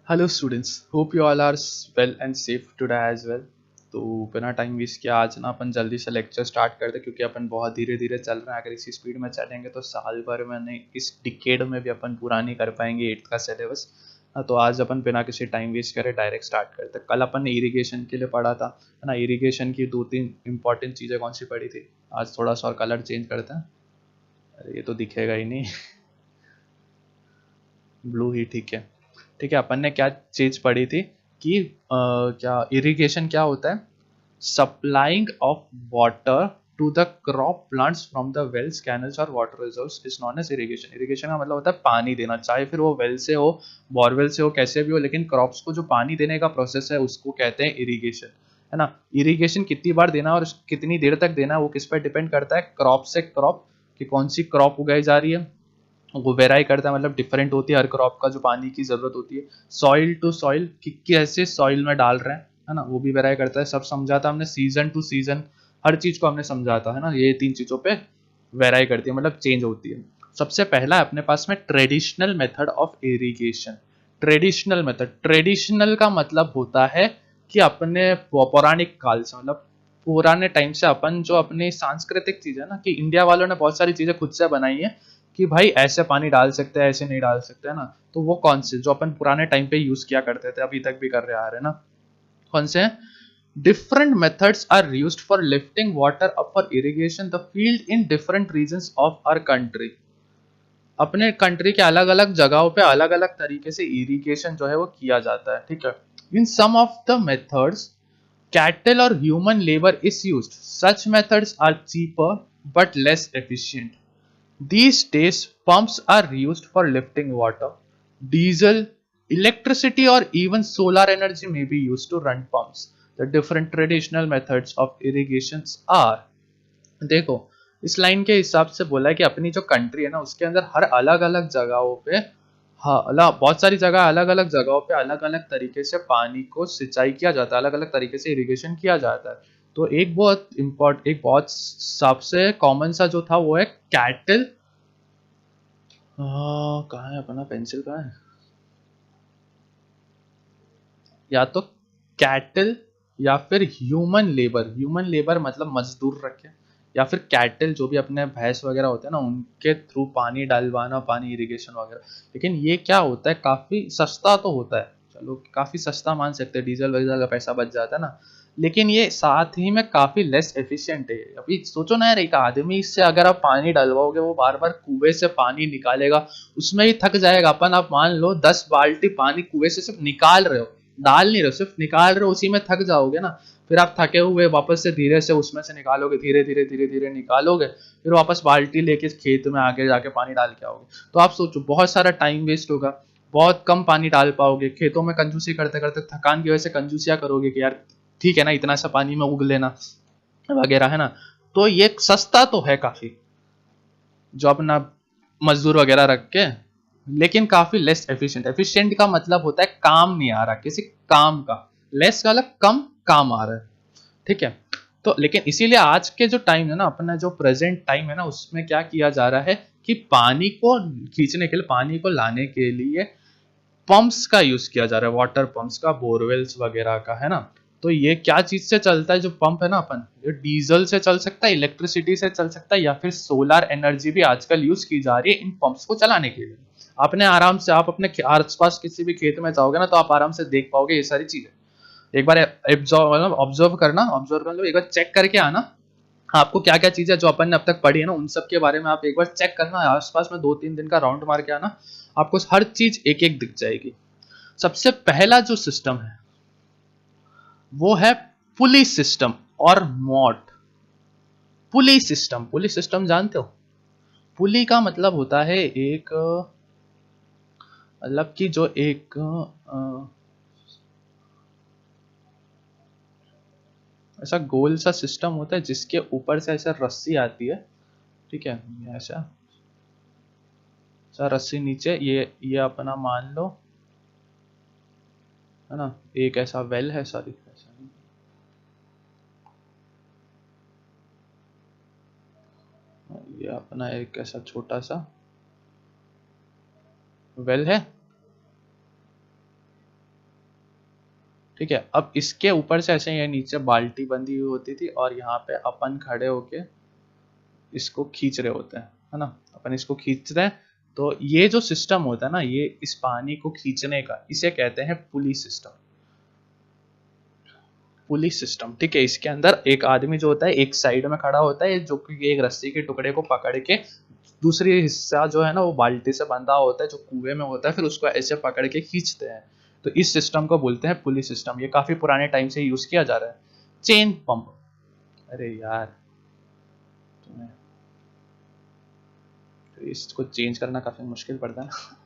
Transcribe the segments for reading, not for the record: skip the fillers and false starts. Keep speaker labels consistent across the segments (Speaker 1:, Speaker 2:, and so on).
Speaker 1: Hello students, hope you all are well and safe today as well. तो बिना time waste किया आज ना अपन जल्दी से लेक्चर स्टार्ट करते क्योंकि अपन बहुत धीरे धीरे चल रहे हैं। अगर इसी स्पीड में चलेंगे तो साल भर में नहीं, इस डिकेड में भी अपन पूरा नहीं कर पाएंगे एट्थ का सिलेबस। तो आज अपन बिना किसी टाइम वेस्ट करे डायरेक्ट स्टार्ट करते। कल अपन ने इरीगेशन के लिए पढ़ा था, है ना। इरीगेशन की दो तीन इंपॉर्टेंट चीज़ें कौन सी पढ़ी थी। आज थोड़ा सा और कलर चेंज करते हैं। अरे ये तो दिखेगा ही नहीं। ब्लू ही ठीक है। ठीक है, अपन ने क्या चीज पढ़ी थी कि क्या इरिगेशन क्या होता है। Supplying of water to the crop plants from the wells, canals और water reserves is known as irrigation. Irrigation का मतलब होता है पानी देना, चाहे फिर वो वेल से हो, बोरवेल से हो, कैसे भी हो, लेकिन क्रॉप्स को जो पानी देने का प्रोसेस है उसको कहते हैं इरिगेशन, है ना। इरिगेशन कितनी बार देना और कितनी देर तक देना वो किस पर डिपेंड करता है, क्रॉप से क्रॉप, कि कौन सी क्रॉप उगाई जा रही है। वो वेराई करता है, मतलब डिफरेंट होती है हर क्रॉप का जो पानी की जरूरत होती है। सॉइल टू सॉइल, कि कैसे सॉइल में डाल रहे हैं, है ना, वो भी वेराई करता है। सब समझा था हमने। सीजन टू सीजन हर चीज को हमने समझा था, है ना। ये तीन चीजों पे वेराई करती है, मतलब चेंज होती है। सबसे पहला है अपने पास में traditional method of irrigation. Traditional method, traditional का मतलब होता है कि अपने पौराणिक काल से, मतलब पुराने टाइम से अपन जो अपनी सांस्कृतिक चीज है ना, कि इंडिया वालों ने बहुत सारी चीजें खुद से बनाई है कि भाई ऐसे पानी डाल सकते हैं, ऐसे नहीं डाल सकते, है ना। तो वो कौन से जो अपन पुराने टाइम पे यूज किया करते थे, अभी तक भी कर रहे आ रहे हैं ना, कौन से हैं। Different methods are used for lifting water up for irrigation the field in different regions of our country. अपने कंट्री के अलग अलग जगहों पे अलग अलग तरीके से इरिगेशन जो है वो किया जाता है, ठीक है। In some of the methods cattle or human labor is used. Such methods are cheaper but less efficient. These days, pumps are used for lifting water. Diesel, electricity, or even solar energy may be used to run pumps. The different traditional methods of irrigation are, देखो, इस line के हिसाब से बोला है कि अपनी जो कंट्री है ना उसके अंदर हर अलग अलग जगहों पे, हाँ अल्लाह, बहुत सारी जगह अलग अलग जगहों पे अलग अलग तरीके से पानी को सिंचाई किया जाता है, अलग अलग तरीके से इरिगेशन किया जाता है। तो एक बहुत सबसे कॉमन सा जो था वो है कैटल। कहाँ है अपना पेंसिल, कहाँ है। या तो कैटल या फिर ह्यूमन लेबर। ह्यूमन लेबर मतलब मजदूर रखे, या फिर कैटल जो भी अपने भैंस वगैरह होते हैं ना उनके थ्रू पानी डलवाना, पानी इरिगेशन वगैरह। लेकिन ये क्या होता है, काफी सस्ता तो होता है, चलो काफी सस्ता मान सकते हैं, डीजल वगैरह का पैसा बच जाता है ना। लेकिन ये साथ ही में काफी लेस एफिशिएंट है। अभी सोचो ना यार, एक आदमी से अगर आप पानी डलवाओगे वो बार बार कुएं से पानी निकालेगा, उसमें ही थक जाएगा। अपन आप मान लो 10 बाल्टी पानी कुएं से सिर्फ निकाल रहे हो, डाल नहीं रहे हो, सिर्फ निकाल रहे हो, उसी में थक जाओगे ना। फिर आप थके हुए वापस से धीरे से उसमें से निकालोगे, धीरे धीरे धीरे धीरे निकालोगे, फिर वापस बाल्टी लेके खेत में आगे जाके पानी डाल के आओगे। तो आप सोचो बहुत सारा टाइम वेस्ट होगा, बहुत कम पानी डाल पाओगे, खेतों में कंजूसी करते करते थकान की वजह से कंजूसिया करोगे कि यार ठीक है ना, इतना सा पानी में उग लेना वगैरह, है ना। तो ये सस्ता तो है काफी, जो अपना मजदूर वगैरह रख के, लेकिन काफी लेस एफिशिएंट। एफिशिएंट का मतलब होता है काम नहीं आ रहा किसी काम का, लेस का मतलब कम काम आ रहा है, ठीक है। तो लेकिन इसीलिए आज के जो टाइम है ना, अपना जो प्रेजेंट टाइम है ना, उसमें क्या किया जा रहा है कि पानी को खींचने के लिए, पानी को लाने के लिए पंप्स का यूज किया जा रहा है, वाटर पंप्स का, बोरवेल्स वगैरह का, है ना। तो ये क्या चीज से चलता है जो पंप है ना, अपन ये डीजल से चल सकता है, इलेक्ट्रिसिटी से चल सकता है, या फिर सोलर एनर्जी भी आजकल यूज की जा रही है इन पंप्स को चलाने के लिए। आपने आराम से, आप अपने आसपास किसी भी खेत में जाओगे ना तो आप आराम से देख पाओगे ये सारी चीजें। एक बार ऑब्जर्व करना, ऑब्जर्व कर लो, एक बार चेक करके आना आपको क्या क्या चीजें जो अपन ने अब तक पढ़ी है ना उन सब के बारे में आप एक बार चेक करना, आसपास में 2-3 दिन का राउंड मार के आना, आपको हर चीज एक एक दिख जाएगी। सबसे पहला जो सिस्टम है वो है पुली सिस्टम और मॉट। पुली सिस्टम जानते हो। पुली का मतलब होता है एक, मतलब कि जो एक ऐसा गोल सा सिस्टम होता है जिसके ऊपर से ऐसा रस्सी आती है, ठीक है। ऐसा ऐसा रस्सी नीचे, ये अपना मान लो, है ना, एक ऐसा वेल है, सॉरी ऐसा नहीं, ये अपना एक ऐसा छोटा सा वेल है, ठीक है। अब इसके ऊपर से ऐसे ये नीचे बाल्टी बंधी हुई होती थी और यहाँ पे अपन खड़े होके इसको खींच रहे होते हैं, है ना, अपन इसको खींच रहे हैं। तो ये जो सिस्टम होता है ना, ये इस पानी को खींचने का, इसे कहते हैं पुली सिस्टम। पुली सिस्टम, ठीक है। इसके अंदर एक आदमी जो होता है एक साइड में खड़ा होता है, जो कि एक रस्सी के टुकड़े को पकड़ के दूसरी हिस्सा जो है ना वो बाल्टी से बंधा होता है जो कुएं में होता है, फिर उसको ऐसे पकड़ के खींचते हैं। तो इस सिस्टम को बोलते हैं पुली सिस्टम। ये काफी पुराने टाइम से यूज किया जा रहा है। चेन पंप, अरे यार तुम्हें तो इसको चेंज करना काफी मुश्किल पड़ता है ना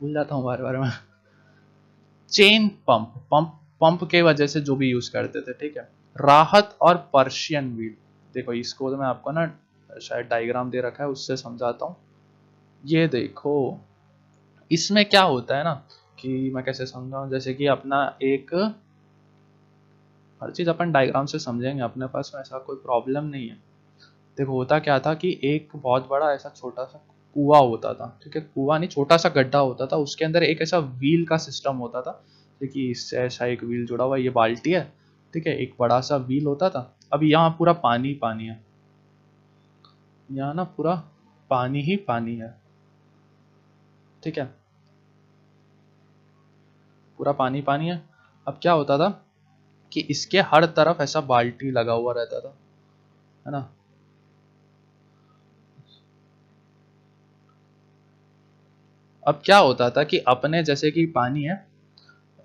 Speaker 1: भूल जाता हूँ बार बार मैं। चेन पंप, पंप के वजह से जो भी यूज करते थे, ठीक है। राहत और पर्शियन व्हील, देखो इसको तो मैं आपको ना शायद डायग्राम दे रखा है उससे समझाता हूँ। ये देखो, इसमें क्या होता है ना कि मैं कैसे समझाऊं, जैसे कि अपना एक, हर चीज अपन डायग्राम से समझेंगे, अपने पास में ऐसा कोई प्रॉब्लम नहीं है। देखो होता क्या था कि एक बहुत बड़ा ऐसा छोटा सा कुआं होता था, ठीक है। कुआं नहीं, छोटा सा गड्ढा होता था, उसके अंदर एक ऐसा व्हील का सिस्टम होता था। देखिए इससे ऐसा एक व्हील जुड़ा हुआ है, ये बाल्टी है, ठीक है। एक बड़ा सा व्हील होता था। अब यहाँ पूरा पानी पानी है, यहाँ ना पूरा पानी ही पानी है, ठीक है। पूरा पानी पानी है। अब क्या होता था कि इसके हर तरफ ऐसा बाल्टी लगा हुआ रहता था, है ना। अब क्या होता था कि अपने जैसे कि पानी है,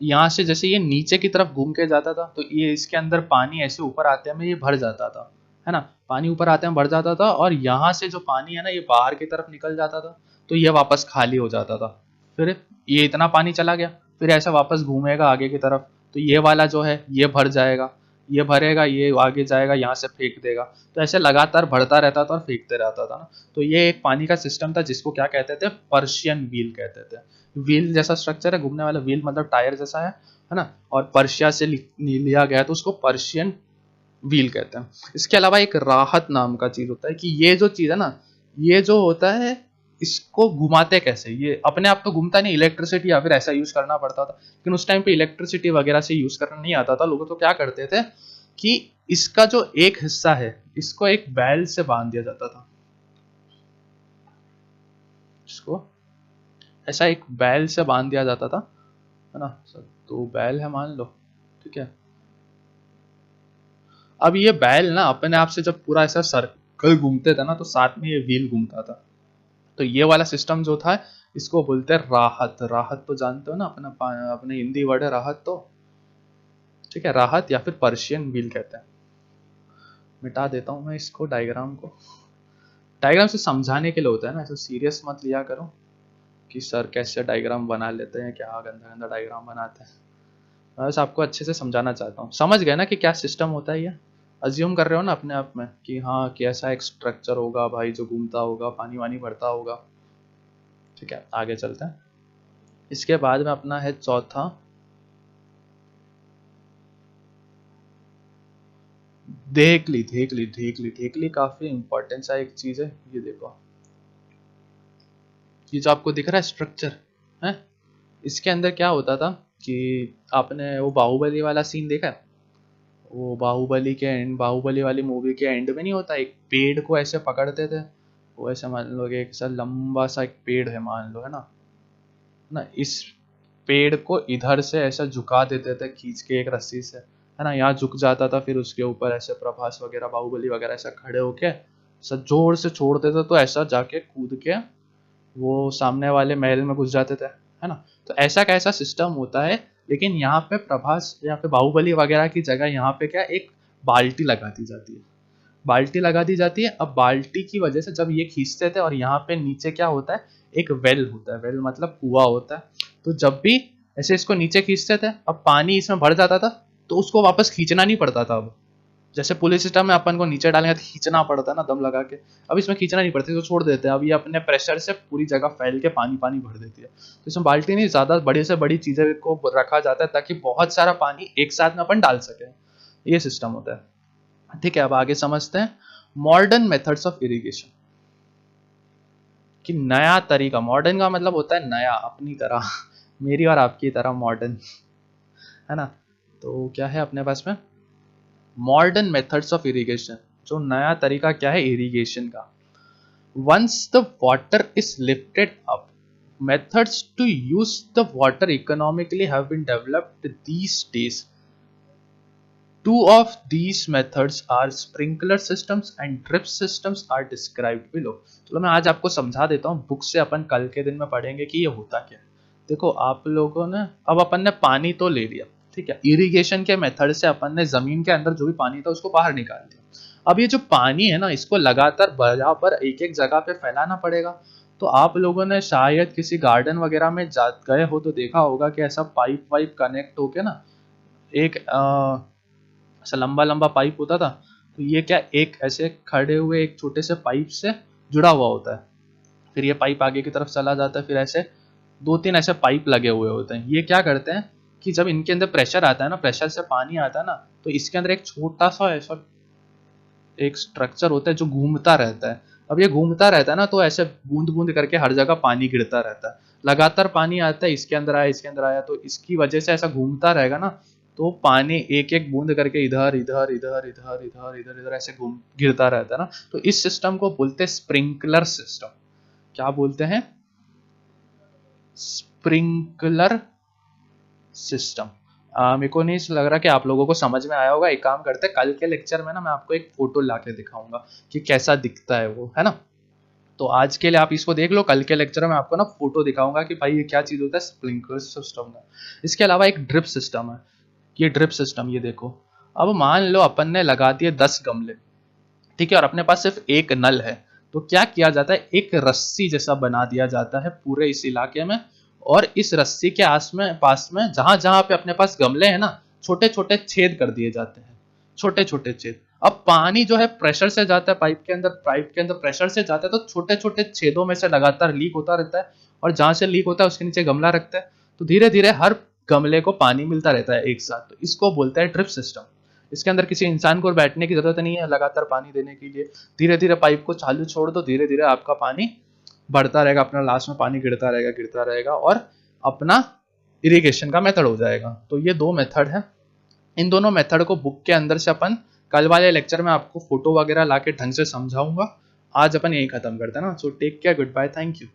Speaker 1: यहाँ से जैसे ये नीचे की तरफ घूम के जाता था, तो ये इसके अंदर पानी ऐसे ऊपर आते में ये भर जाता था, है ना। पानी ऊपर आते में भर जाता था और यहाँ से जो पानी है ना ये बाहर की तरफ निकल जाता था, तो ये वापस खाली हो जाता था। फिर ये इतना पानी चला गया, फिर ऐसा वापस घूमेगा आगे की तरफ, तो ये वाला जो है ये भर जाएगा, ये भरेगा, ये आगे जाएगा, यहाँ से फेंक देगा। तो ऐसे लगातार बढ़ता रहता था और फेंकते रहता था ना। तो ये एक पानी का सिस्टम था जिसको क्या कहते थे, पर्शियन व्हील कहते थे। व्हील जैसा स्ट्रक्चर है, घूमने वाला व्हील मतलब टायर जैसा है ना। और पर्शिया से लिया गया तो उसको पर्शियन व्हील कहते हैं। इसके अलावा एक राहत नाम का चीज होता है कि ये जो चीज है ना, ये जो होता है इसको घुमाते कैसे, ये अपने आप तो घूमता नहीं, इलेक्ट्रिसिटी या फिर ऐसा यूज करना पड़ता था। लेकिन उस टाइम पे इलेक्ट्रिसिटी वगैरह से यूज करना नहीं आता था, लोग तो क्या करते थे कि इसका जो एक हिस्सा है इसको एक बैल से बांध दिया जाता था। इसको ऐसा एक बैल से बांध दिया जाता था, है ना। तो बैल है मान लो, ठीक है। अब ये बैल ना अपने आप से जब पूरा ऐसा सर्कल घूमते थे ना, तो साथ में ये व्हील घूमता था। तो ये वाला सिस्टम जो था इसको बोलते हैं राहत। राहत तो जानते हो ना, अपना अपने हिंदी वर्ड है राहत, तो ठीक है, राहत या फिर पर्शियन व्हील कहते हैं। मिटा देता हूँ मैं इसको, डायग्राम को। डायग्राम से समझाने के लिए होता है ना, ऐसा सीरियस मत लिया करो कि सर कैसे डायग्राम बना लेते हैं, क्या गंदा गंदा डायग्राम बनाते हैं। मैं बस आपको अच्छे से समझाना चाहता हूँ। समझ गए ना कि क्या सिस्टम होता है ये? अज्यूम कर रहे हो ना अपने आप में कि हाँ कैसा एक स्ट्रक्चर होगा भाई जो घूमता होगा, पानी वानी भरता होगा। ठीक है, आगे चलते हैं। इसके बाद में अपना है चौथा, धेकली। धेकली धेकली धेकली काफी इंपॉर्टेंट सा एक चीज है। ये देखो, ये जो आपको दिख रहा है स्ट्रक्चर है, इसके अंदर क्या होता था कि आपने वो बाहुबली वाला सीन देखा है? वो बाहुबली के एंड, बाहुबली वाली मूवी के एंड में नहीं होता, एक पेड़ को ऐसे पकड़ते थे, वो ऐसे मान लो कि एक ऐसा लंबा सा एक पेड़ है मान लो, है ना। इस पेड़ को इधर से ऐसा झुका देते थे खींच के एक रस्सी से, है ना। यहाँ झुक जाता था, फिर उसके ऊपर ऐसे प्रभास वगैरह बाहुबली वगैरह ऐसा खड़े होके ऐसा जोर से छोड़ देते, तो ऐसा जाके कूद के वो सामने वाले महल में घुस जाते थे, है ना। तो ऐसा कैसा सिस्टम होता है। लेकिन यहाँ पे प्रभास या फिर बाहुबली वगैरह की जगह यहाँ पे क्या एक बाल्टी लगा दी जाती है। बाल्टी लगा दी जाती है। अब बाल्टी की वजह से जब ये खींचते थे, और यहाँ पे नीचे क्या होता है, एक वेल होता है। वेल मतलब कुआं होता है। तो जब भी ऐसे इसको नीचे खींचते थे, अब पानी इसमें भर जाता था, तो उसको वापस खींचना नहीं पड़ता था। अब जैसे पुलिस सिस्टम में अपन को नीचे डालेंगे तो खींचना पड़ता है ना दम लगा के, अब इसमें खींचना नहीं पड़ता, तो छोड़ देते हैं। अब ये अपने प्रेशर से पूरी जगह फैल के पानी पानी भर देती है। तो इसमें बाल्टी नहीं, ज्यादा बड़ी से बड़ी चीजें को रखा जाता है ताकि बहुत सारा पानी एक साथ में अपन डाल सके। ये सिस्टम होता है, ठीक है। अब आगे समझते हैं मॉडर्न मेथड्स ऑफ इरिगेशन। कि नया तरीका, मॉडर्न का मतलब होता है नया, अपनी तरह मेरी और आपकी तरह मॉडर्न, है ना। तो क्या है अपने पास में, मॉडर्न मेथड्स ऑफ इरिगेशन, जो नया तरीका क्या है इरिगेशन का। Once the water is lifted up, methods to use the water economically have been developed these days. Two of these methods are sprinkler systems and drip systems are described below. चलो मैं आज आपको समझा देता हूँ, book से अपन कल के दिन में पढ़ेंगे कि ये होता क्या है। देखो आप लोगों ने, अब अपन ने पानी तो ले लिया, ठीक है, इरिगेशन के मेथड से अपन ने जमीन के अंदर जो भी पानी था उसको बाहर निकाल दिया। अब ये जो पानी है ना, इसको लगातार बराबर एक एक जगह पे फैलाना पड़ेगा। तो आप लोगों ने शायद किसी गार्डन वगैरह में जा गए हो तो देखा होगा कि ऐसा पाइप वाइप कनेक्ट होके ना, एक ऐसा लंबा लंबा पाइप होता था। तो ये क्या, एक ऐसे खड़े हुए एक छोटे से पाइप से जुड़ा हुआ होता है, फिर ये पाइप आगे की तरफ चला जाता है, फिर ऐसे दो तीन ऐसे पाइप लगे हुए होते हैं। ये क्या करते हैं कि जब इनके अंदर प्रेशर आता है ना, प्रेशर से पानी आता है ना, तो इसके अंदर एक छोटा सा ऐसा एक स्ट्रक्चर होता है जो घूमता रहता है। अब ये घूमता रहता है ना, तो ऐसे बूंद बूंद करके हर जगह पानी गिरता रहता है, लगातार पानी आता है, इसके अंदर आया इसके अंदर आया, तो इसकी वजह से ऐसा घूमता रहेगा ना, तो पानी एक एक बूंद करके इधर इधर इधर इधर इधर इधर इधर ऐसे घूम गिरता रहता है ना। तो इस सिस्टम को बोलते हैं स्प्रिंकलर सिस्टम। क्या बोलते हैं, स्प्रिंकलर सिस्टम। मेरे को नहीं लग रहा कि आप लोगों को समझ में आया होगा। एक काम करते हैं, कल के लेक्चर में ना मैं आपको एक फोटो ला के दिखाऊंगा कि कैसा दिखता है वो, है ना। तो आज के लिए आप इसको देख लो, कल के लेक्चर में आपको ना फोटो दिखाऊंगा कि भाई ये क्या चीज होता है स्प्रिंकलर सिस्टम में। इसके अलावा एक ड्रिप सिस्टम है। ये ड्रिप सिस्टम, ये देखो, अब मान लो अपन ने लगा दिए 10 गमले, ठीक है, और अपने पास सिर्फ एक नल है। तो क्या किया जाता है, एक रस्सी जैसा बना दिया जाता है पूरे इस इलाके में, और इस रस्सी के पास में जहां जहां पे अपने पास गमले हैं ना, छोटे छोटे छेद कर दिए जाते हैं, छोटे छोटे छेद। अब पानी जो है प्रेशर से जाता है पाइप के अंदर प्रेशर से जाता है, तो छोटे छोटे छेदों में से लगातार लीक होता रहता है, और जहां से लीक होता है उसके नीचे गमला रखते हैं, तो धीरे धीरे हर गमले को पानी मिलता रहता है एक साथ। तो इसको बोलते हैं ड्रिप सिस्टम। इसके अंदर किसी इंसान को बैठने की जरूरत नहीं है लगातार पानी देने के लिए। धीरे धीरे पाइप को चालू छोड़ दो, धीरे धीरे आपका पानी बढ़ता रहेगा, अपना लास्ट में पानी गिरता रहेगा और अपना इरिगेशन का मेथड हो जाएगा। तो ये दो मेथड है। इन दोनों मेथड को बुक के अंदर से अपन कल वाले लेक्चर में आपको फोटो वगैरह लाके ढंग से समझाऊंगा। आज अपन यही खत्म करते हैं ना। So take care, goodbye, thank you.